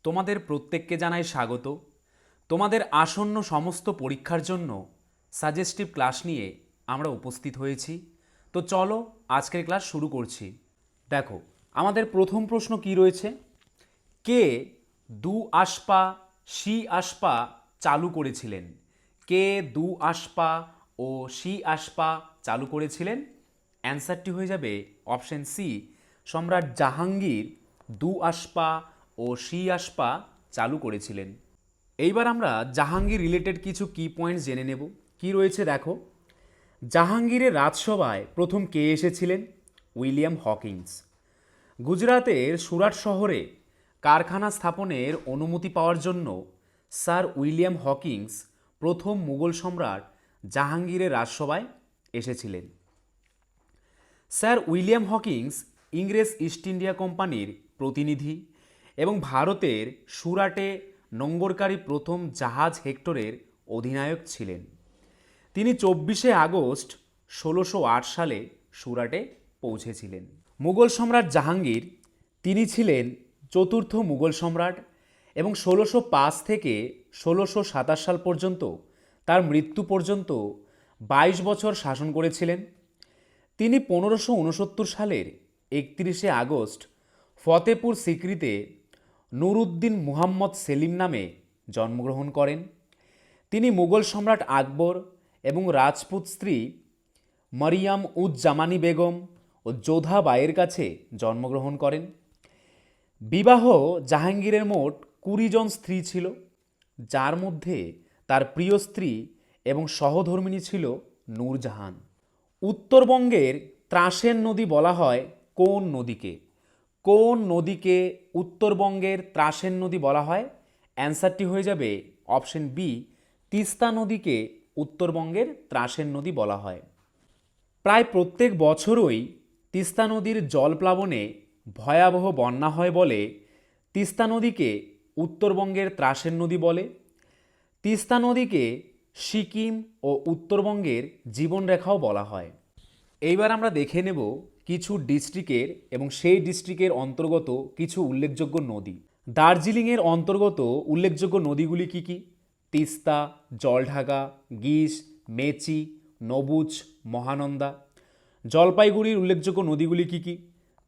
তোমাদের প্রত্যেককে জানাই স্বাগত। তোমাদের আসন্ন সমস্ত পরীক্ষার জন্য সাজেস্টিভ ক্লাস নিয়ে আমরা উপস্থিত হয়েছি। তো চলো আজকের ক্লাস শুরু করছি। দেখো, আমাদের প্রথম প্রশ্ন কি রয়েছে? কে দু আশপা শি আশপা চালু করেছিলেন? কে দু আশপা ও শি আশপা চালু করেছিলেন? অ্যান্সারটি হয়ে যাবে অপশন সি, সম্রাট জাহাঙ্গীর দু আশপা ও শি আশপা চালু করেছিলেন। এইবার আমরা জাহাঙ্গীর রিলেটেড কিছু কি পয়েন্টস জেনে নেব। কি রয়েছে দেখো, জাহাঙ্গীরের রাজসভায় প্রথম কে এসেছিলেন? William Hawkins. গুজরাতের সুরাট শহরে কারখানা স্থাপনের অনুমতি পাওয়ার জন্য স্যার উইলিয়াম হকিন্স প্রথম মুঘল সম্রাট জাহাঙ্গীরের রাজসভায় এসেছিলেন। স্যার উইলিয়াম হকিন্স ইংরেজ ইস্ট ইন্ডিয়া কোম্পানির প্রতিনিধি এবং ভারতের সুরাটে নোঙ্গরকারী প্রথম জাহাজ হেক্টরের অধিনায়ক ছিলেন। তিনি 24শে আগস্ট 1608 সালে সুরাটে পৌঁছেছিলেন। মুঘল সম্রাট জাহাঙ্গীর তিনি ছিলেন চতুর্থ মুঘল সম্রাট এবং 1605 থেকে 1627 সাল পর্যন্ত, তার মৃত্যু পর্যন্ত 22 বছর শাসন করেছিলেন। তিনি 1569 সালের 31শে আগস্ট ফতেপুর সিক্রিতে নুরউদ্দিন মুহাম্মদ সেলিম নামে জন্মগ্রহণ করেন। তিনি মুঘল সম্রাট আকবর এবং রাজপুত স্ত্রী মরিয়াম উজ জামানি বেগম ও যোধা বাইয়ের কাছে জন্মগ্রহণ করেন। বিবাহ জাহাঙ্গীরের মোট 20 জন স্ত্রী ছিল, যার মধ্যে তার প্রিয় স্ত্রী এবং সহধর্মিণী ছিল নূরজাহান। উত্তরবঙ্গের ত্রাসের নদী বলা হয় কোন নদীকে? কোন নদীকে উত্তরবঙ্গের ত্রাসের নদী বলা হয়? অ্যান্সারটি হয়ে যাবে অপশন বি, তিস্তা নদীকে উত্তরবঙ্গের ত্রাসের নদী বলা হয়। প্রায় প্রত্যেক বছরই তিস্তা নদীর জলপ্লাবনে ভয়াবহ বন্যা হয় বলে তিস্তা নদীকে উত্তরবঙ্গের ত্রাসের নদী বলে। তিস্তা নদীকে সিকিম ও উত্তরবঙ্গের জীবনরেখাও বলা হয়। এইবার আমরা দেখে নেব কিছু ডিস্ট্রিক্টের এবং সেই ডিস্ট্রিক্টের অন্তর্গত কিছু উল্লেখযোগ্য নদী। দার্জিলিংয়ের অন্তর্গত উল্লেখযোগ্য নদীগুলি কি কি? তিস্তা, জলঢাকা, গিস, মেচি, নবুজ, মহানন্দা। জলপাইগুড়ির উল্লেখযোগ্য নদীগুলি কি কি?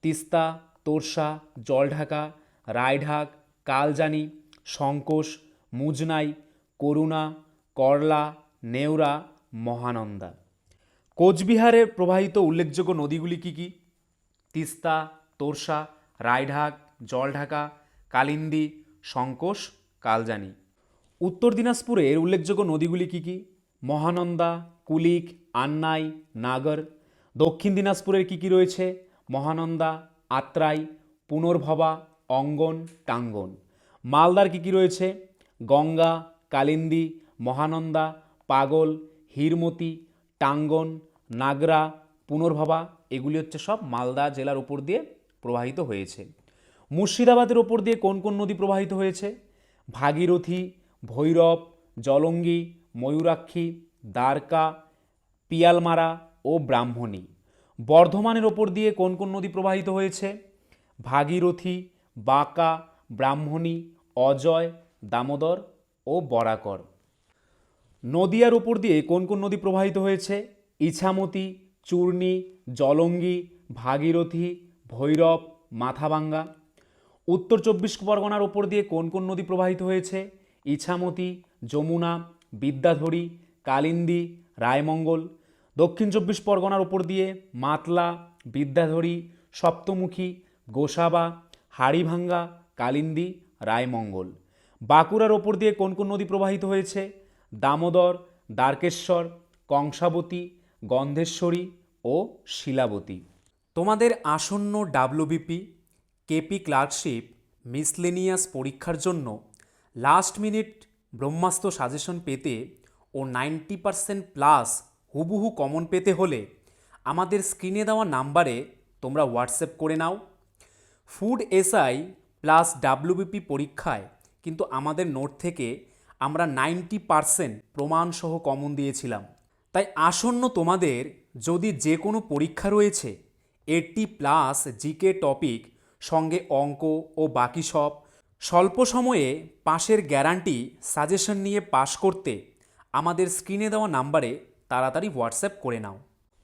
তিস্তা, তোরসা, জলঢাকা, রায়ঢাক, কালজানি, সংকোষ, মুজনাই, করুণা, করলা, নেওরা, মহানন্দা। কোচবিহারের প্রবাহিত উল্লেখযোগ্য নদীগুলি কি কি? তিস্তা, তোরসা, রায়ঢাক, জলঢাকা, কালিন্দী, সংকোষ, কালজানি। উত্তর দিনাজপুরের উল্লেখযোগ্য নদীগুলি কি কি? মহানন্দা, কুলিক, আন্নাই, নাগর। দক্ষিণ দিনাজপুরের কি কি রয়েছে? মহানন্দা, আত্রাই, পুনর্ভবা, অঙ্গন, টাঙ্গন। মালদার কি কি রয়েছে? গঙ্গা, কালিন্দী, মহানন্দা, পাগল, হিরমতি, টাঙ্গন, নাগরা, পুনর্ভবা। এগুলি হচ্ছে সব মালদা জেলার উপর দিয়ে প্রবাহিত হয়েছে। মুর্শিদাবাদের ওপর দিয়ে কোন কোন নদী প্রবাহিত হয়েছে? ভাগীরথী, ভৈরব, জলঙ্গি, ময়ূরাক্ষী, দ্বারকা, পিয়ালমারা ও ব্রাহ্মণী। বর্ধমানের ওপর দিয়ে কোন কোন নদী প্রবাহিত হয়েছে? ভাগীরথী, বাঁকা, ব্রাহ্মণী, অজয়, দামোদর ও বরাকর। নদিয়ার উপর দিয়ে কোন কোন নদী প্রবাহিত হয়েছে? ইছামতি, চূর্ণী, জলঙ্গি, ভাগীরথী, ভৈরব, মাথাভাঙ্গা। উত্তর 24 পরগনার ওপর দিয়ে কোন কোন নদী প্রবাহিত হয়েছে? ইছামতি, যমুনা, বিদ্যাধরী, কালিন্দী, রায়মঙ্গল। দক্ষিণ 24 পরগনার ওপর দিয়ে মাতলা, বিদ্যাধরী, সপ্তমুখী, গোসাবা, হাড়িভাঙ্গা, কালিন্দী, রায়মঙ্গল। বাঁকুড়ার ওপর দিয়ে কোন কোন নদী প্রবাহিত হয়েছে? দামোদর, দ্বারকেশ্বর, কংসাবতী, গন্ধেশ্বরী ও শিলাবতী। তোমাদের আসন্ন ডাব্লিউবিপি, কেপি ক্লার্কশিপ, মিসলেনিয়াস পরীক্ষার জন্য লাস্ট মিনিট ব্রহ্মাস্ত্র সাজেশন পেতে ও 90% প্লাস হুবহু কমন পেতে হলে আমাদের স্ক্রিনে দেওয়া নাম্বারে তোমরা হোয়াটসঅ্যাপ করে নাও। ফুড এসআই প্লাস ডাব্লিউবিপি পরীক্ষায় কিন্তু আমাদের নোট থেকে আমরা 90% প্রমাণসহ কমন দিয়েছিলাম। তাই আসন্ন তোমাদের যদি যে কোনো পরীক্ষা রয়েছে, 80+ জিকে টপিক সঙ্গে অঙ্ক ও বাকি সব স্বল্প সময়ে পাশের গ্যারান্টি সাজেশন নিয়ে পাশ করতে আমাদের স্ক্রিনে দেওয়া নাম্বারে তাড়াতাড়ি হোয়াটসঅ্যাপ করে নাও।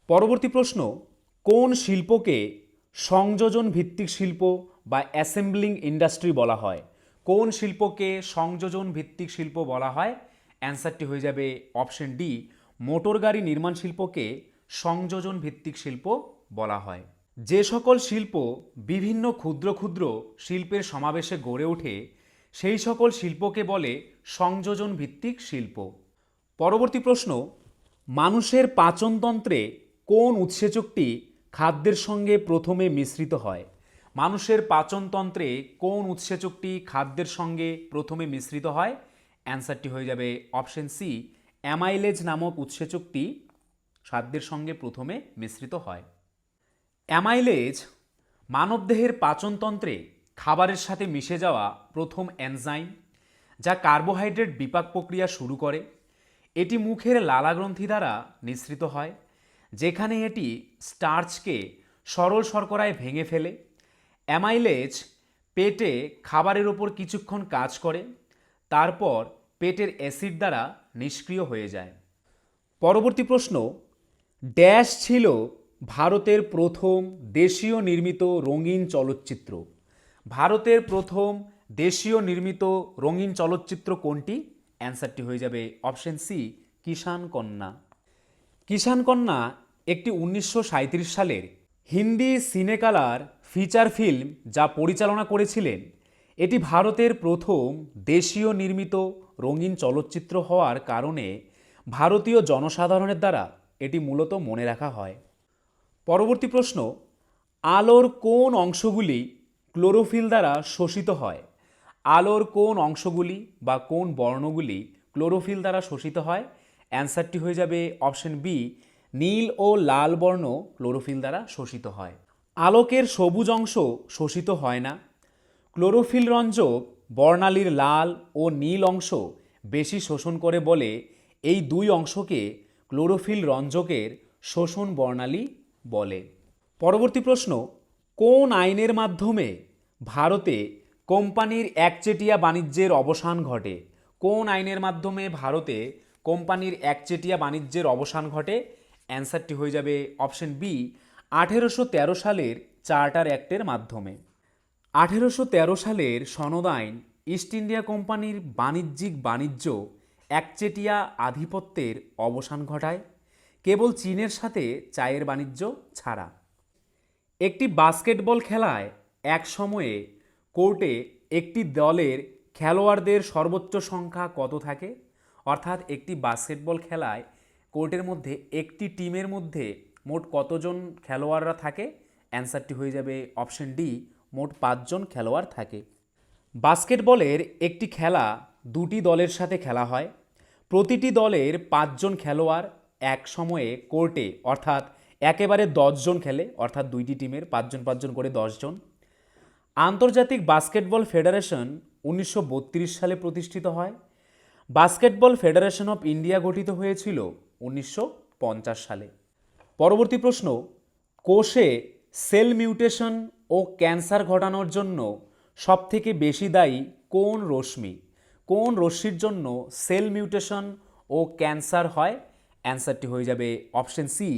পরবর্তী প্রশ্ন, কোন শিল্পকে সংযোজন ভিত্তিক শিল্প বা অ্যাসেম্বলিং ইন্ডাস্ট্রি বলা হয়? কোন শিল্পকে সংযোজন ভিত্তিক শিল্প বলা হয়? অ্যান্সারটি হয়ে যাবে অপশন ডি, মোটর গাড়ি নির্মাণ শিল্পকে সংযোজন ভিত্তিক শিল্প বলা হয়। যে সকল শিল্প বিভিন্ন ক্ষুদ্র ক্ষুদ্র শিল্পের সমাবেশে গড়ে ওঠে সেই সকল শিল্পকে বলে সংযোজন ভিত্তিক শিল্প। পরবর্তী প্রশ্ন, মানুষের পাচনতন্ত্রে কোন উৎসেচকটি খাদ্যের সঙ্গে প্রথমে মিশ্রিত হয়? মানুষের পাচনতন্ত্রে কোন উৎসেচকটি খাদ্যের সঙ্গে প্রথমে মিশ্রিত হয়? অ্যান্সারটি হয়ে যাবে অপশন সি, অ্যামাইলেজ নামক উৎসেচকটি খাদ্যের সঙ্গে প্রথমে মিশ্রিত হয়। অ্যামাইলেজ মানবদেহের পাচনতন্ত্রে খাবারের সাথে মিশে যাওয়া প্রথম এনজাইম, যা কার্বোহাইড্রেট বিপাক প্রক্রিয়া শুরু করে। এটি মুখের লালাগ্রন্থি দ্বারা নিঃসৃত হয়, যেখানে এটি স্টার্চকে সরল শর্করায় ভেঙে ফেলে। অ্যামাইলেজ পেটে খাবারের ওপর কিছুক্ষণ কাজ করে, তারপর পেটের অ্যাসিড দ্বারা নিষ্ক্রিয় হয়ে যায়। পরবর্তী প্রশ্ন, ড্যাশ ছিল ভারতের প্রথম দেশীয় নির্মিত রঙিন চলচ্চিত্র? ভারতের প্রথম দেশীয় নির্মিত রঙিন চলচ্চিত্র কোনটি? অ্যান্সারটি হয়ে যাবে অপশন সি, কিষাণ কন্যা। কিষাণ কন্যা একটি 1937 সালের হিন্দি সিনেকালার ফিচার ফিল্ম যা পরিচালনা করেছিলেন। এটি ভারতের প্রথম দেশীয় নির্মিত রঙিন চলচ্চিত্র হওয়ার কারণে ভারতীয় জনসাধারণের দ্বারা এটি মূলত মনে রাখা হয়। পরবর্তী প্রশ্ন, আলোর কোন অংশগুলি ক্লোরোফিল দ্বারা শোষিত হয়? আলোর কোন অংশগুলি বা কোন বর্ণগুলি ক্লোরোফিল দ্বারা শোষিত হয়? অ্যান্সারটি হয়ে যাবে অপশন বি, নীল ও লাল বর্ণ ক্লোরোফিল দ্বারা শোষিত হয়। আলোকের সবুজ অংশ শোষিত হয় না। ক্লোরোফিল রঞ্জক বর্ণালীর লাল ও নীল অংশ বেশি শোষণ করে বলে এই দুই অংশকে ক্লোরোফিল রঞ্জকের শোষণ বর্ণালী বলে। পরবর্তী প্রশ্ন, কোন আইনের মাধ্যমে ভারতে কোম্পানির একচেটিয়া বাণিজ্যের অবসান ঘটে? কোন আইনের মাধ্যমে ভারতে কোম্পানির একচেটিয়া বাণিজ্যের অবসান ঘটে? অ্যান্সারটি হয়ে যাবে অপশন বি, 1813 সালের চার্টার অ্যাক্টের মাধ্যমে। 1813 সালের সনদ আইন ইস্ট ইন্ডিয়া কোম্পানির বাণিজ্য একচেটিয়া আধিপত্যের অবসান ঘটায়, কেবল চীনের সাথে চায়ের বাণিজ্য ছাড়া। একটি বাস্কেটবল খেলায় এক সময়ে কোর্টে একটি দলের খেলোয়াড়দের সর্বোচ্চ সংখ্যা কত থাকে? অর্থাৎ একটি বাস্কেটবল খেলায় কোর্টের মধ্যে একটি টিমের মধ্যে মোট কতজন খেলোয়াড়রা থাকে? অ্যান্সারটি হয়ে যাবে অপশন ডি, মোট 5 জন খেলোয়াড় থাকে। বাস্কেটবলের একটি খেলা দুটি দলের সাথে খেলা হয়। প্রতিটি দলের 5 জন খেলোয়াড় এক সময়ে কোর্টে অর্থাৎ একেবারে 10 জন খেলে, অর্থাৎ দুইটি টিমের 5 জন 5 জন করে 10 জন। আন্তর্জাতিক বাস্কেটবল ফেডারেশন 1932 সালে প্রতিষ্ঠিত হয়। বাস্কেটবল ফেডারেশন অফ ইন্ডিয়া গঠিত হয়েছিল 1950 সালে। পরবর্তী প্রশ্ন, কোষে সেল মিউটেশন ও ক্যান্সার ঘটানোর জন্য সবথেকে বেশি দায়ী কোন রশ্মি? কোন রশ্মির জন্য সেল মিউটেশন ও ক্যান্সার হয়? অ্যান্সারটি হয়ে যাবে অপশন সি,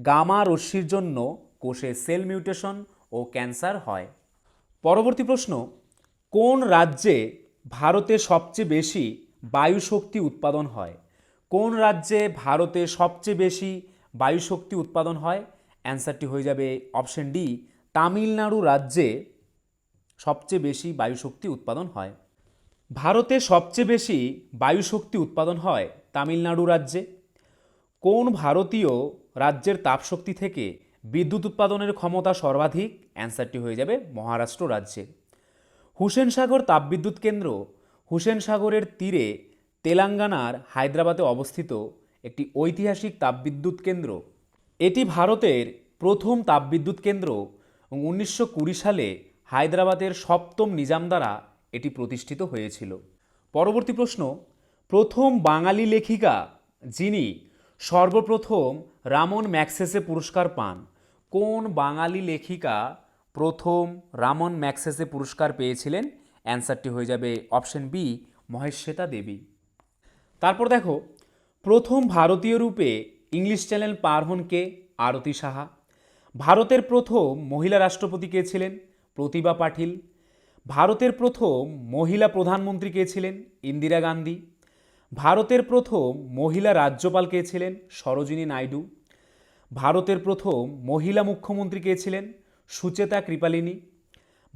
গামা রশ্মির জন্য কোষে সেল মিউটেশন ও ক্যান্সার হয়। পরবর্তী প্রশ্ন, কোন রাজ্যে ভারতে সবচেয়ে বেশি বায়ুশক্তি উৎপাদন হয়? কোন রাজ্যে ভারতে সবচেয়ে বেশি বায়ুশক্তি উৎপাদন হয়? অ্যান্সারটি হয়ে যাবে অপশন ডি, তামিলনাড়ু রাজ্যে সবচেয়ে বেশি বায়ুশক্তি উৎপাদন হয়। ভারতে সবচেয়ে বেশি বায়ুশক্তি উৎপাদন হয় তামিলনাড়ু রাজ্যে। কোন ভারতীয় রাজ্যের তাপশক্তি থেকে বিদ্যুৎ উৎপাদনের ক্ষমতা সর্বাধিক? অ্যান্সারটি হয়ে যাবে মহারাষ্ট্র রাজ্যে। হুসেন সাগর তাপবিদ্যুৎ কেন্দ্র হুসেন সাগরের তীরে তেলেঙ্গানার হায়দ্রাবাদে অবস্থিত একটি ঐতিহাসিক তাপবিদ্যুৎ কেন্দ্র। এটি ভারতের প্রথম তাপবিদ্যুৎ কেন্দ্র এবং 1920 সালে হায়দ্রাবাদের সপ্তম নিজাম দ্বারা এটি প্রতিষ্ঠিত হয়েছিল। পরবর্তী প্রশ্ন, প্রথম বাঙালি লেখিকা যিনি সর্বপ্রথম রামন ম্যাগসেসে পুরস্কার পান? কোন বাঙালি লেখিকা প্রথম রামন ম্যাগসেসে পুরস্কার পেয়েছিলেন? অ্যান্সারটি হয়ে যাবে অপশন বি, মহেশ্বেতা দেবী। তারপর দেখো, প্রথম ভারতীয় রূপে ইংলিশ চ্যানেল পার হন কে? আরতি সাহা। ভারতের প্রথম মহিলা রাষ্ট্রপতি কে ছিলেন? প্রতিভা পাটিল। ভারতের প্রথম মহিলা প্রধানমন্ত্রী কে ছিলেন? ইন্দিরা গান্ধী। ভারতের প্রথম মহিলা রাজ্যপাল কে ছিলেন? সরোজিনী নাইডু। ভারতের প্রথম মহিলা মুখ্যমন্ত্রী কে ছিলেন? সুচেতা কৃপালিনী।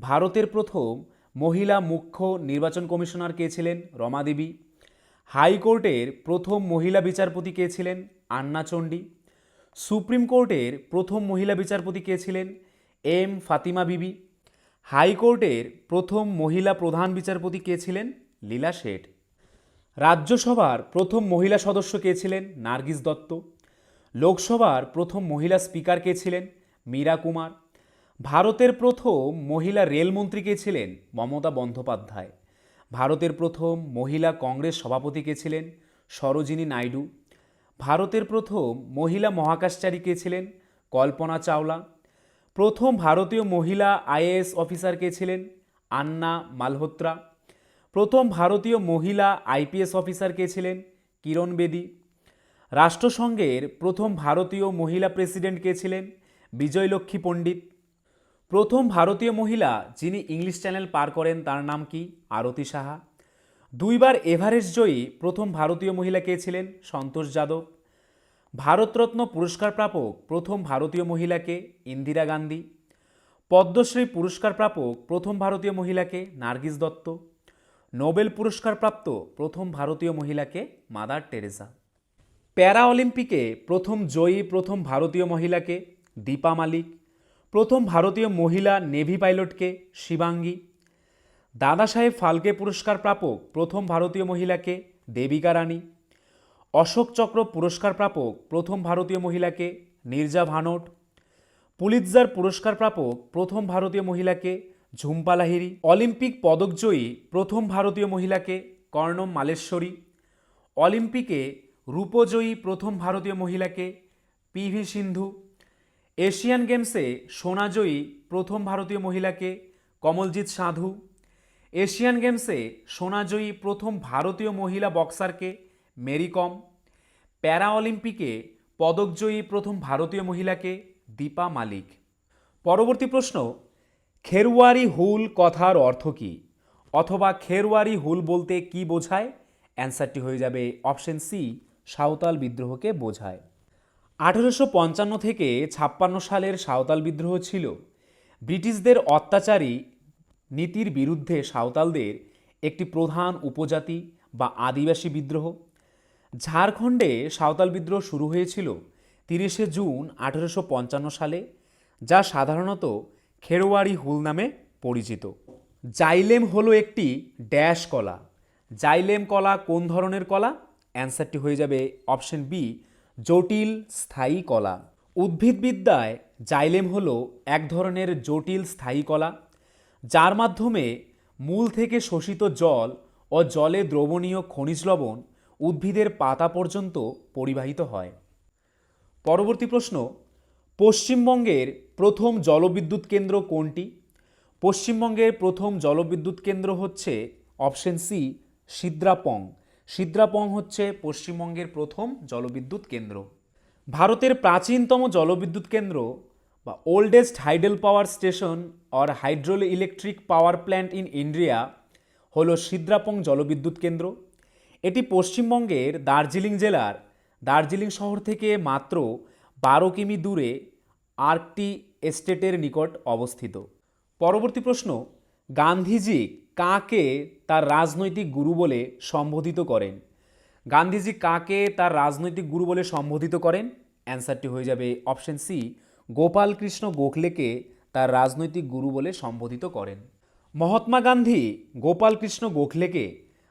ভারতের প্রথম মহিলা মুখ্য নির্বাচন কমিশনার কে ছিলেন? রমা দেবী। হাইকোর্টের প্রথম মহিলা বিচারপতি কে ছিলেন? আন্না চণ্ডী। সুপ্রিম কোর্টের প্রথম মহিলা বিচারপতি কে ছিলেন? এম ফাতিমা বিবি। হাইকোর্টের প্রথম মহিলা প্রধান বিচারপতি কে ছিলেন? লীলা শেঠ। রাজ্যসভার প্রথম মহিলা সদস্য কে ছিলেন? নার্গিস দত্ত। লোকসভার প্রথম মহিলা স্পিকার কে ছিলেন? মীরা কুমার। ভারতের প্রথম মহিলা রেলমন্ত্রী কে ছিলেন? মমতা বন্দ্যোপাধ্যায়। ভারতের প্রথম মহিলা কংগ্রেস সভাপতি কে ছিলেন? সরোজিনী নাইডু। ভারতের প্রথম মহিলা মহাকাশচারী কে ছিলেন? কল্পনা চাওলা। প্রথম ভারতীয় মহিলা আইএএস অফিসার কে ছিলেন? আন্না মালহোত্রা। প্রথম ভারতীয় মহিলা আইপিএস অফিসার কে ছিলেন? কিরণ বেদী। রাষ্ট্রসংঘের প্রথম ভারতীয় মহিলা প্রেসিডেন্ট কে ছিলেন? বিজয়লক্ষ্মী পণ্ডিত। প্রথম ভারতীয় মহিলা যিনি ইংলিশ চ্যানেল পার করেন তার নাম কি? আরতি সাহা। দুইবার এভারেস্ট জয়ী প্রথম ভারতীয় মহিলা কে ছিলেন? সন্তোষ যাদব। ভারতরত্ন পুরস্কার প্রাপক প্রথম ভারতীয় মহিলাকে? ইন্দিরা গান্ধী। পদ্মশ্রী পুরস্কার প্রাপক প্রথম ভারতীয় মহিলাকে? নার্গিস দত্ত। নোবেল পুরস্কার প্রাপ্ত প্রথম ভারতীয় মহিলাকে? Mother Teresa. প্যারা অলিম্পিকে প্রথম জয়ী প্রথম ভারতীয় মহিলাকে? দীপা মালিক। প্রথম ভারতীয় মহিলা নেভি পাইলটকে? শিবাঙ্গী। দাদা সাহেব ফালকে পুরস্কার প্রাপক প্রথম ভারতীয় মহিলাকে? দেবিকা রানী। অশোক চক্র পুরস্কার প্রাপক প্রথম ভারতীয় মহিলাকে? নীরজা ভানট। পুলিৎজার পুরস্কার প্রাপক প্রথম ভারতীয় মহিলাকে? ঝুম্পা লাহিড়ী। অলিম্পিক পদকজয়ী প্রথম ভারতীয় মহিলাকে? কর্ণম মালেশ্বরী। অলিম্পিকে রূপজয়ী প্রথম ভারতীয় মহিলাকে? পিভি সিন্ধু। এশিয়ান গেমসে সোনাজয়ী প্রথম ভারতীয় মহিলাকে? কমলজিৎ সাধু। এশিয়ান গেমসে সোনাজয়ী প্রথম ভারতীয় মহিলা বক্সারকে? মেরি কম। প্যারা অলিম্পিকে পদকজয়ী প্রথম ভারতীয় মহিলাকে? দীপা মালিক। পরবর্তী প্রশ্ন, খেরওয়ারি হুল কথার অর্থ কী? অথবা খেরওয়ারি হুল বলতে কি বোঝায়? অ্যান্সারটি হয়ে যাবে অপশন সি, সাঁওতাল বিদ্রোহকে বোঝায়। 1855 থেকে 56 সালের সাঁওতাল বিদ্রোহ ছিল ব্রিটিশদের অত্যাচারী নীতির বিরুদ্ধে সাঁওতালদের একটি প্রধান উপজাতি বা আদিবাসী বিদ্রোহ। ঝাড়খণ্ডে সাঁওতাল বিদ্রোহ শুরু হয়েছিল 30শে জুন 1855 সালে, যা সাধারণত খেরওয়ারি হুল নামে পরিচিত। জাইলেম হলো একটি ড্যাশ কলা। জাইলেম কলা কোন ধরনের কলা? অ্যান্সারটি হয়ে যাবে অপশন বি, জটিল স্থায়ী কলা। উদ্ভিদবিদ্যায় জাইলেম হলো এক ধরনের জটিল স্থায়ী কলা, যার মাধ্যমে মূল থেকে শোষিত জল ও জলে দ্রবণীয় খনিজ লবণ উদ্ভিদের পাতা পর্যন্ত পরিবাহিত হয়। পরবর্তী প্রশ্ন, পশ্চিমবঙ্গের প্রথম জলবিদ্যুৎ কেন্দ্র কোনটি? পশ্চিমবঙ্গের প্রথম জলবিদ্যুৎ কেন্দ্র হচ্ছে অপশন সি, সিদ্রাপং। সিদ্রাপং হচ্ছে পশ্চিমবঙ্গের প্রথম জলবিদ্যুৎ কেন্দ্র। ভারতের প্রাচীনতম জলবিদ্যুৎ কেন্দ্র বা oldest hydel power station or hydro electric power plant in India হল সিদ্রাপং জলবিদ্যুৎ কেন্দ্র। এটি পশ্চিমবঙ্গের দার্জিলিং জেলার দার্জিলিং শহর থেকে মাত্র 12 কিমি দূরে আর্কটি এস্টেটের নিকট অবস্থিত। পরবর্তী প্রশ্ন, গান্ধীজি কাকে তার রাজনৈতিক গুরু বলে সম্বোধিত করেন? গান্ধীজি কাকে তার রাজনৈতিক গুরু বলে সম্বোধিত করেন? অ্যান্সারটি হয়ে যাবে অপশন সি, গোপাল কৃষ্ণ গোখলেকে তার রাজনৈতিক গুরু বলে সম্বোধিত করেন। মহাত্মা গান্ধী গোপাল কৃষ্ণ গোখলেকে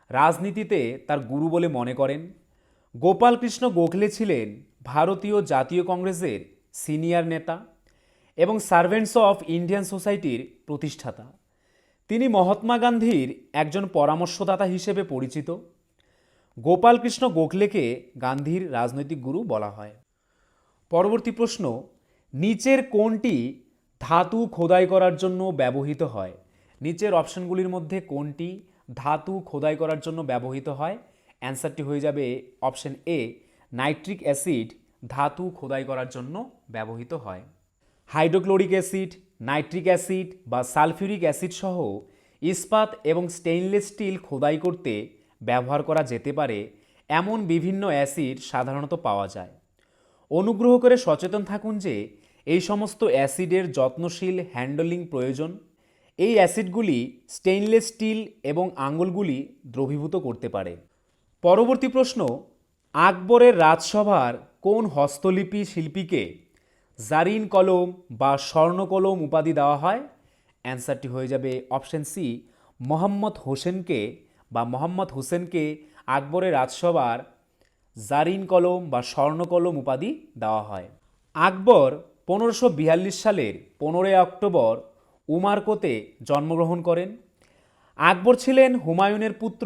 রাজনীতিতে তার গুরু বলে মনে করেন। গোপাল কৃষ্ণ গোখলে ছিলেন ভারতীয় জাতীয় কংগ্রেসের সিনিয়র নেতা এবং সার্ভেন্টস অফ ইন্ডিয়ান সোসাইটির প্রতিষ্ঠাতা। তিনি মহাত্মা গান্ধীর একজন পরামর্শদাতা হিসেবে পরিচিত। গোপাল কৃষ্ণ গোখলেকে গান্ধীর রাজনৈতিক গুরু বলা হয়। পরবর্তী প্রশ্ন, নিচের কোনটি ধাতু খোদাই করার জন্য ব্যবহৃত হয়? নিচের অপশনগুলির মধ্যে কোনটি ধাতু খোদাই করার জন্য ব্যবহৃত হয়? অ্যান্সারটি হয়ে যাবে অপশন এ, নাইট্রিক অ্যাসিড ধাতু খোদাই করার জন্য ব্যবহৃত হয়। হাইড্রোক্লোরিক অ্যাসিড, নাইট্রিক অ্যাসিড বা সালফিউরিক অ্যাসিড সহ ইস্পাত এবং স্টেইনলেস স্টিল খোদাই করতে ব্যবহার করা যেতে পারে এমন বিভিন্ন অ্যাসিড সাধারণত পাওয়া যায়। অনুগ্রহ করে সচেতন থাকুন যে এই সমস্ত অ্যাসিডের যত্নশীল হ্যান্ডলিং প্রয়োজন। এই অ্যাসিডগুলি স্টেইনলেস স্টিল এবং আঙুলগুলি দ্রবীভূত করতে পারে। পরবর্তী প্রশ্ন, আকবরের রাজসভার কোন হস্তলিপি শিল্পীকে জারিন কলম বা স্বর্ণকলম উপাধি দেওয়া হয়? অ্যান্সারটি হয়ে যাবে অপশন সি, মোহাম্মদ হোসেনকে আকবরের রাজসভার জারিন কলম বা স্বর্ণকলম উপাধি দেওয়া হয়। আকবর 1542 সালের 15 অক্টোবর উমারকোতে জন্মগ্রহণ করেন। আকবর ছিলেন হুমায়ুনের পুত্র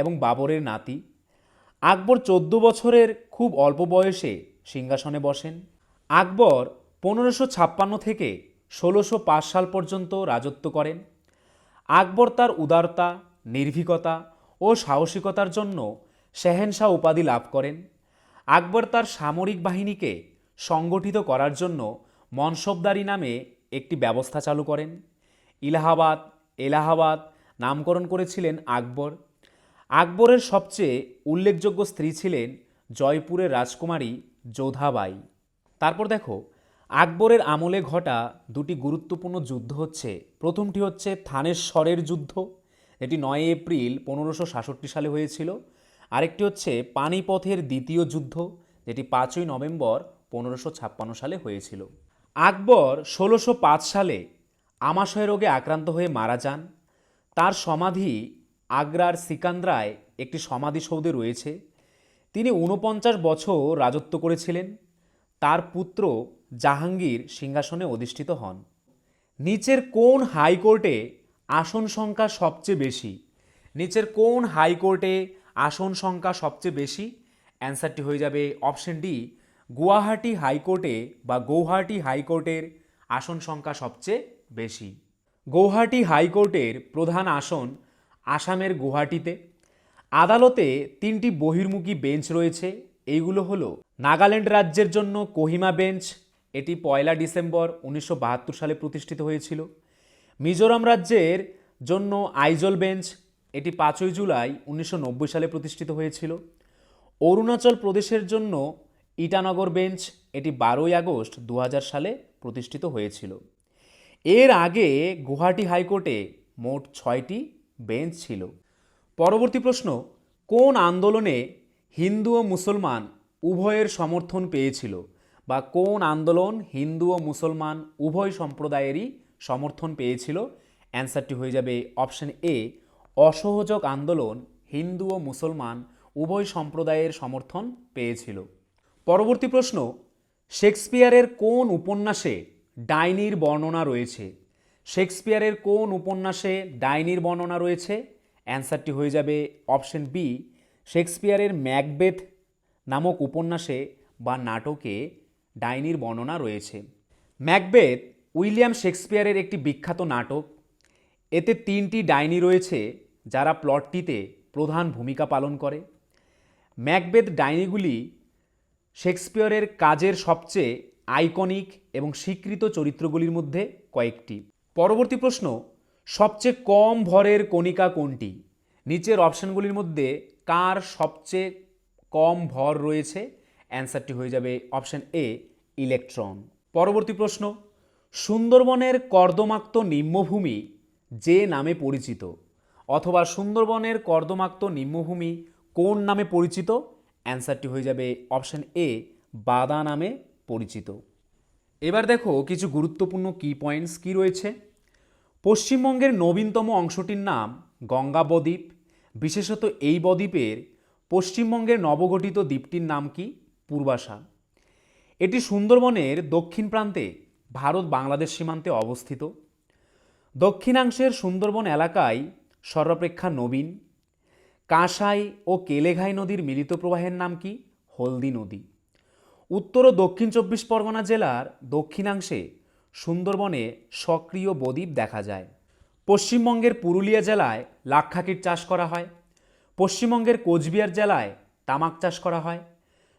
এবং বাবরের নাতি। আকবর 14 বছরের খুব অল্প বয়সে সিংহাসনে বসেন। আকবর 1556 থেকে 1605 সাল পর্যন্ত রাজত্ব করেন। আকবর তার উদারতা, নির্ভীকতা ও সাহসিকতার জন্য শেহেনশাহ উপাধি লাভ করেন। আকবর তার সামরিক বাহিনীকে সংগঠিত করার জন্য মনসবদারি নামে একটি ব্যবস্থা চালু করেন। এলাহাবাদ নামকরণ করেছিলেন আকবর। আকবরের সবচেয়ে উল্লেখযোগ্য স্ত্রী ছিলেন জয়পুরের রাজকুমারী যোধাবাই। তারপর দেখো, আকবরের আমলে ঘটা দুটি গুরুত্বপূর্ণ যুদ্ধ হচ্ছে, প্রথমটি হচ্ছে থানেশ্বরের যুদ্ধ, এটি 9 এপ্রিল 1566 সালে হয়েছিল। আরেকটি হচ্ছে পানিপথের দ্বিতীয় যুদ্ধ, যেটি 5ই নভেম্বর 1556 সালে হয়েছিল। আকবর 1605 সালে আমাশয় রোগে আক্রান্ত হয়ে মারা যান। তার সমাধি আগ্রার সিকান্দ্রায় একটি সমাধিসৌধে রয়েছে। তিনি 49 বছর রাজত্ব করেছিলেন। তার পুত্র জাহাঙ্গীর সিংহাসনে অধিষ্ঠিত হন। নিচের কোন হাইকোর্টে আসন সংখ্যা সবচেয়ে বেশি? নিচের কোন হাইকোর্টে আসন সংখ্যা সবচেয়ে বেশি? অ্যান্সারটি হয়ে যাবে অপশন ডি, গুয়াহাটি হাইকোর্টের আসন সংখ্যা সবচেয়ে বেশি। গৌহাটি হাইকোর্টের প্রধান আসন আসামের গুয়াহাটিতে। আদালতে 3টি বহির্মুখী বেঞ্চ রয়েছে, এইগুলো হলো নাগাল্যান্ড রাজ্যের জন্য কোহিমা বেঞ্চ, এটি 1 ডিসেম্বর 1972 সালে প্রতিষ্ঠিত হয়েছিল। মিজোরাম রাজ্যের জন্য আইজল বেঞ্চ, এটি 5 জুলাই 1990 সালে প্রতিষ্ঠিত হয়েছিল। অরুণাচল প্রদেশের জন্য ইটানগর বেঞ্চ, এটি 12 আগস্ট 2000 সালে প্রতিষ্ঠিত হয়েছিল। এর আগে গুয়াহাটি হাইকোর্টে মোট 6টি বেঞ্চ ছিল। পরবর্তী প্রশ্ন, কোন আন্দোলনে হিন্দু ও মুসলমান উভয়ের সমর্থন পেয়েছিল? বা কোন আন্দোলন হিন্দু ও মুসলমান উভয় সম্প্রদায়েরই সমর্থন পেয়েছিল? অ্যান্সারটি হয়ে যাবে অপশন এ, অসহযোগ আন্দোলন হিন্দু ও মুসলমান উভয় সম্প্রদায়ের সমর্থন পেয়েছিল। পরবর্তী প্রশ্ন, শেক্সপিয়ারের কোন উপন্যাসে ডাইনির বর্ণনা রয়েছে? শেক্সপিয়ারের কোন উপন্যাসে ডাইনির বর্ণনা রয়েছে? অ্যান্সারটি হয়ে যাবে অপশন বি, শেক্সপিয়ারের ম্যাকবেথ নামক উপন্যাসে বা নাটকে ডাইনির বর্ণনা রয়েছে। ম্যাকবেথ উইলিয়াম শেক্সপিয়ারের একটি বিখ্যাত নাটক। এতে 3টি ডাইনি রয়েছে যারা প্লটটিতে প্রধান ভূমিকা পালন করে। ম্যাকবেথ ডাইনিগুলি শেক্সপিয়ারের কাজের সবচেয়ে আইকনিক এবং স্বীকৃত চরিত্রগুলির মধ্যে কয়েকটি। পরবর্তী প্রশ্ন, সবচেয়ে কম ভরের কণিকা কোনটি? নিচের অপশনগুলির মধ্যে কার সবচেয়ে কম ভর রয়েছে? অ্যান্সারটি হয়ে যাবে অপশন এ, ইলেকট্রন। পরবর্তী প্রশ্ন, সুন্দরবনের কর্দমাক্ত নিম্নভূমি যে নামে পরিচিত, অথবা সুন্দরবনের কর্দমাক্ত নিম্নভূমি কোন নামে পরিচিত? অ্যান্সারটি হয়ে যাবে অপশন এ, বাদা নামে পরিচিত। এবার দেখো কিছু গুরুত্বপূর্ণ কি পয়েন্টস কি রয়েছে। পশ্চিমবঙ্গের নবীনতম অংশটির নাম গঙ্গা বদ্বীপ। বিশেষত এই বদ্বীপের পশ্চিমবঙ্গের নবগঠিত দ্বীপটির নাম কি? পূর্বাশা। এটি সুন্দরবনের দক্ষিণ প্রান্তে ভারত বাংলাদেশ সীমান্তে অবস্থিত। দক্ষিণাংশের সুন্দরবন এলাকায় সর্বাপেক্ষা নবীন। কাঁসাই ও কেলেঘাই নদীর মিলিত প্রবাহের নাম কি? হলদি নদী। উত্তর ও দক্ষিণ 24 পরগনা জেলার দক্ষিণাংশে সুন্দরবনে সক্রিয় বদ্বীপ দেখা যায়। পশ্চিমবঙ্গের পুরুলিয়া জেলায় লাক্ষাকিট চাষ করা হয়। পশ্চিমবঙ্গের কোচবিহার জেলায় তামাক চাষ করা হয়।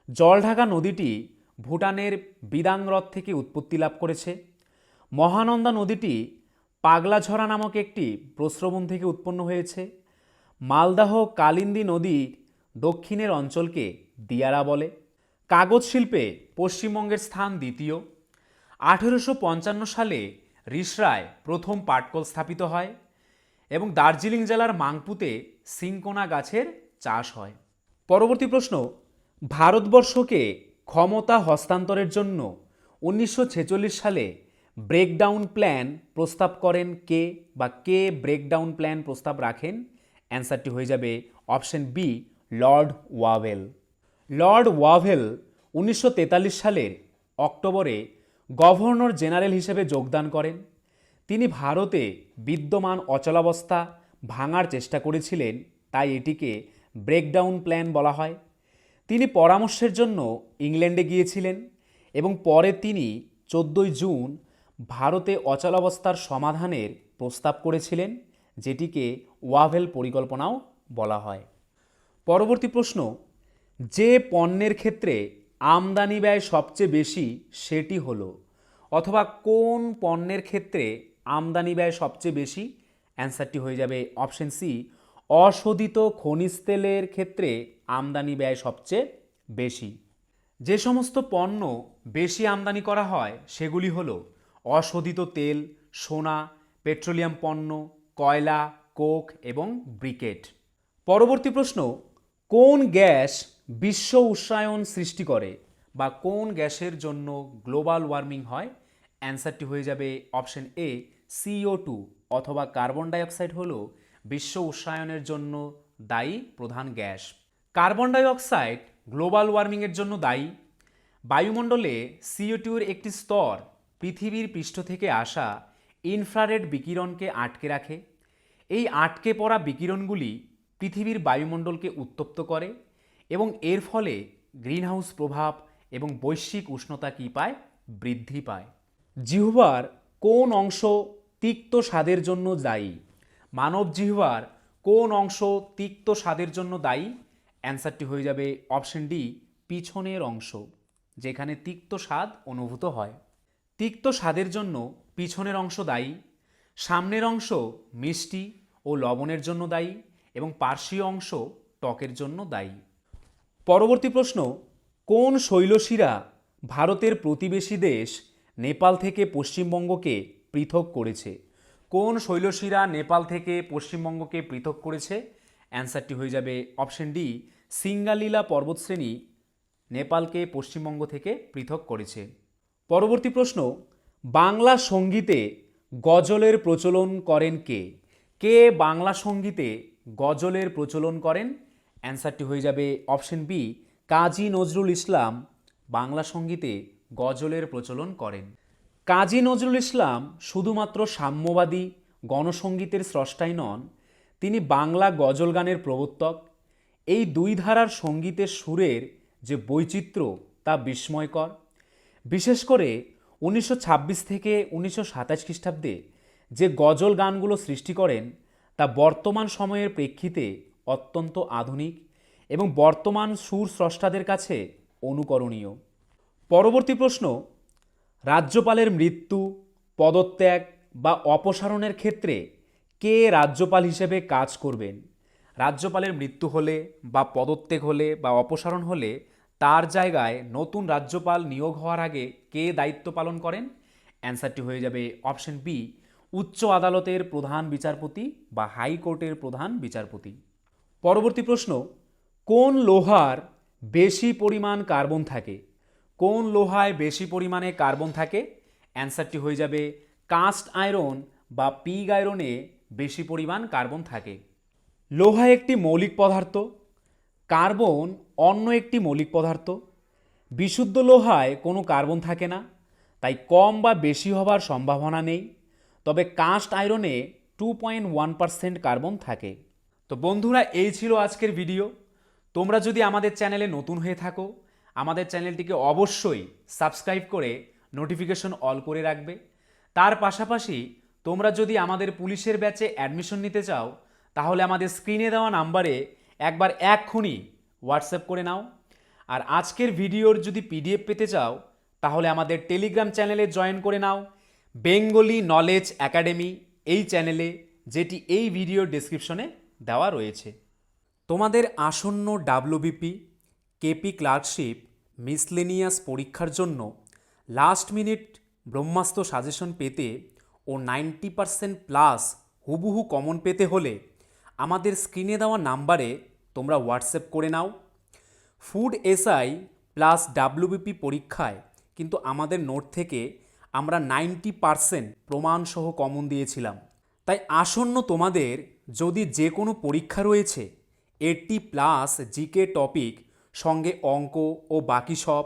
জলঢাকা নদীটি ভুটানের বিদাং হ্রদ থেকে উৎপত্তি লাভ করেছে। মহানন্দা নদীটি পাগলাঝরা নামক একটি প্রস্রবণ থেকে উৎপন্ন হয়েছে। মালদাহ কালিন্দী নদীর দক্ষিণের অঞ্চলকে দিয়ারা বলে। কাগজ শিল্পে পশ্চিমবঙ্গের স্থান দ্বিতীয়। 1855 সালে রিসরায় প্রথম পাটকল স্থাপিত হয় এবং দার্জিলিং জেলার মাংপুতে সিংকোনা গাছের চাষ হয়। পরবর্তী প্রশ্ন, ভারতবর্ষকে ক্ষমতা হস্তান্তরের জন্য 1946 সালে ব্রেকডাউন প্ল্যান প্রস্তাব করেন কে, বা কে ব্রেকডাউন প্ল্যান প্রস্তাব রাখেন? অ্যান্সারটি হয়ে যাবে option B, Lord Wavell. Lord Wavell 1943 সালের অক্টোবরে গভর্নর জেনারেল হিসেবে যোগদান করেন। তিনি ভারতে বিদ্যমান অচলাবস্থা ভাঙার চেষ্টা করেছিলেন, তাই এটিকে ব্রেকডাউন প্ল্যান বলা হয়। তিনি পরামর্শের জন্য ইংল্যান্ডে গিয়েছিলেন এবং পরে তিনি 14 জুন ভারতে অচলাবস্থার সমাধানের প্রস্তাব করেছিলেন, যেটিকে ওয়াভেল পরিকল্পনাও বলা হয়। পরবর্তী প্রশ্ন, যে পণ্যের ক্ষেত্রে আমদানি ব্যয় সবচেয়ে বেশি সেটি হলো, অথবা কোন পণ্যের ক্ষেত্রে আমদানি ব্যয় সবচেয়ে বেশি? অ্যান্সারটি হয়ে যাবে অপশন সি, অশোধিত খনিজ তেলের ক্ষেত্রে আমদানি ব্যয় সবচেয়ে বেশি। যে সমস্ত পণ্য বেশি আমদানি করা হয় সেগুলি হলো অশোধিত তেল, সোনা, পেট্রোলিয়াম পণ্য, কয়লা, কোক এবং ব্রিকেট। পরবর্তী প্রশ্ন, কোন গ্যাস বিশ্ব উষ্ণায়ন সৃষ্টি করে, বা কোন গ্যাসের জন্য গ্লোবাল ওয়ার্মিং হয়? অ্যান্সারটি হয়ে যাবে অপশন এ, CO2 অথবা কার্বন ডাইঅক্সাইড হলো বিশ্ব উষ্ণায়নের জন্য দায়ী প্রধান গ্যাস। কার্বন ডাইঅক্সাইড গ্লোবাল ওয়ার্মিংয়ের জন্য দায়ী। বায়ুমণ্ডলে CO2 এর একটি স্তর পৃথিবীর পৃষ্ঠ থেকে আসা ইনফ্রারেড বিকিরণকে আটকে রাখে। এই আটকে পড়া বিকিরণগুলি পৃথিবীর বায়ুমণ্ডলকে উত্তপ্ত করে এবং এর ফলে গ্রিনহাউস প্রভাব এবং বৈশ্বিক উষ্ণতা কী পায়? বৃদ্ধি পায়। জিহ্বার কোন অংশ তিক্ত স্বাদের জন্য দায়ী? মানব জিহ্বার কোন অংশ তিক্ত স্বাদের জন্য দায়ী? অ্যান্সারটি হয়ে যাবে অপশন ডি, পিছনের অংশ, যেখানে তিক্ত স্বাদ অনুভূত হয়। তিক্ত স্বাদের জন্য পিছনের অংশ দায়ী। সামনের অংশ মিষ্টি ও লবণের জন্য দায়ী এবং পার্শ্বীয় অংশ টকের জন্য দায়ী। পরবর্তী প্রশ্ন, কোন শৈলশিরা ভারতের প্রতিবেশী দেশ নেপাল থেকে পশ্চিমবঙ্গকে পৃথক করেছে? কোন শৈলশিরা নেপাল থেকে পশ্চিমবঙ্গকে পৃথক করেছে? অ্যান্সারটি হয়ে যাবে অপশন ডি, সিঙ্গালীলা পর্বতশ্রেণী নেপালকে পশ্চিমবঙ্গ থেকে পৃথক করেছে। পরবর্তী প্রশ্ন, বাংলা সঙ্গীতে গজলের প্রচলন করেন কে? কে বাংলা সঙ্গীতে গজলের প্রচলন করেন? অ্যান্সারটি হয়ে যাবে অপশন বি, কাজী নজরুল ইসলাম বাংলা সঙ্গীতে গজলের প্রচলন করেন। কাজী নজরুল ইসলাম শুধুমাত্র সাম্যবাদী গণসঙ্গীতের স্রষ্টাই নন, তিনি বাংলা গজল গানের প্রবর্তক। এই দুই ধারার সঙ্গীতের সুরের যে বৈচিত্র্য তা বিস্ময়কর। বিশেষ করে 1926 থেকে 1927 খ্রিস্টাব্দে যে গজল গানগুলো সৃষ্টি করেন তা বর্তমান সময়ের প্রেক্ষিতে অত্যন্ত আধুনিক এবং বর্তমান সুর স্রষ্টাদের কাছে অনুকরণীয়। পরবর্তী প্রশ্ন, রাজ্যপালের মৃত্যু, পদত্যাগ বা অপসারণের ক্ষেত্রে কে রাজ্যপাল হিসেবে কাজ করবেন? রাজ্যপালের মৃত্যু হলে বা পদত্যাগ হলে বা অপসারণ হলে তার জায়গায় নতুন রাজ্যপাল নিয়োগ হওয়ার আগে কে দায়িত্ব পালন করেন? অ্যান্সারটি হয়ে যাবে অপশন বি, উচ্চ আদালতের প্রধান বিচারপতি বা হাইকোর্টের প্রধান বিচারপতি। পরবর্তী প্রশ্ন, কোন লোহার বেশি পরিমাণ কার্বন থাকে? কোন লোহায় বেশি পরিমাণে কার্বন থাকে? অ্যান্সারটি হয়ে যাবে কাস্ট আয়রন বা পিগ আয়রনে বেশি পরিমাণ কার্বন থাকে। লোহা একটি মৌলিক পদার্থ, কার্বন অন্য একটি মৌলিক পদার্থ। বিশুদ্ধ লোহায় কোনো কার্বন থাকে না, তাই কম বা বেশি হবার সম্ভাবনা নেই। তবে কাস্ট আয়রনে 2.1% কার্বন থাকে। তো বন্ধুরা, এই ছিল আজকের ভিডিও। তোমরা যদি আমাদের চ্যানেলে নতুন হয়ে থাকো, আমাদের চ্যানেলটিকে অবশ্যই সাবস্ক্রাইব করে নোটিফিকেশন অল করে রাখবে। তার পাশাপাশি তোমরা যদি আমাদের পুলিশের ব্যাচে অ্যাডমিশন নিতে চাও তাহলে আমাদের স্ক্রিনে দেওয়া নাম্বারে একবার এক্ষুনি হোয়াটসঅ্যাপ করে নাও। আর আজকের ভিডিওর যদি পিডিএফ পেতে চাও তাহলে আমাদের টেলিগ্রাম চ্যানেলে জয়েন করে নাও, বেঙ্গলি নলেজ একাডেমি এই চ্যানেলে, যেটি এই ভিডিওর ডেসক্রিপশনে দেওয়া রয়েছে। তোমাদের আসন্ন ডাব্লিউবিপি, কেপি ক্লার্কশিপ, মিসলেনিয়াস পরীক্ষার জন্য লাস্ট মিনিট ব্রহ্মাস্ত্র সাজেশন পেতে ও 90% প্লাস হুবহু কমন পেতে হলে আমাদের স্ক্রিনে দেওয়া নাম্বারে তোমরা হোয়াটসঅ্যাপ করে নাও। ফুড এসআই প্লাস ডাব্লিউবিপি পরীক্ষায় কিন্তু আমাদের নোট থেকে আমরা 90% প্রমাণসহ কমন দিয়েছিলাম। তাই আসন্ন তোমাদের যদি যে কোনো পরীক্ষা রয়েছে 80+ জিকে টপিক সঙ্গে অঙ্ক ও বাকি সব,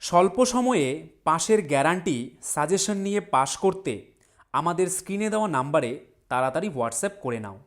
স্বল্প সময়ে পাশের গ্যারান্টি সাজেশন নিয়ে পাশ করতে আমাদের স্ক্রিনে দেওয়া নাম্বারে তাড়াতাড়ি হোয়াটসঅ্যাপ করে নাও।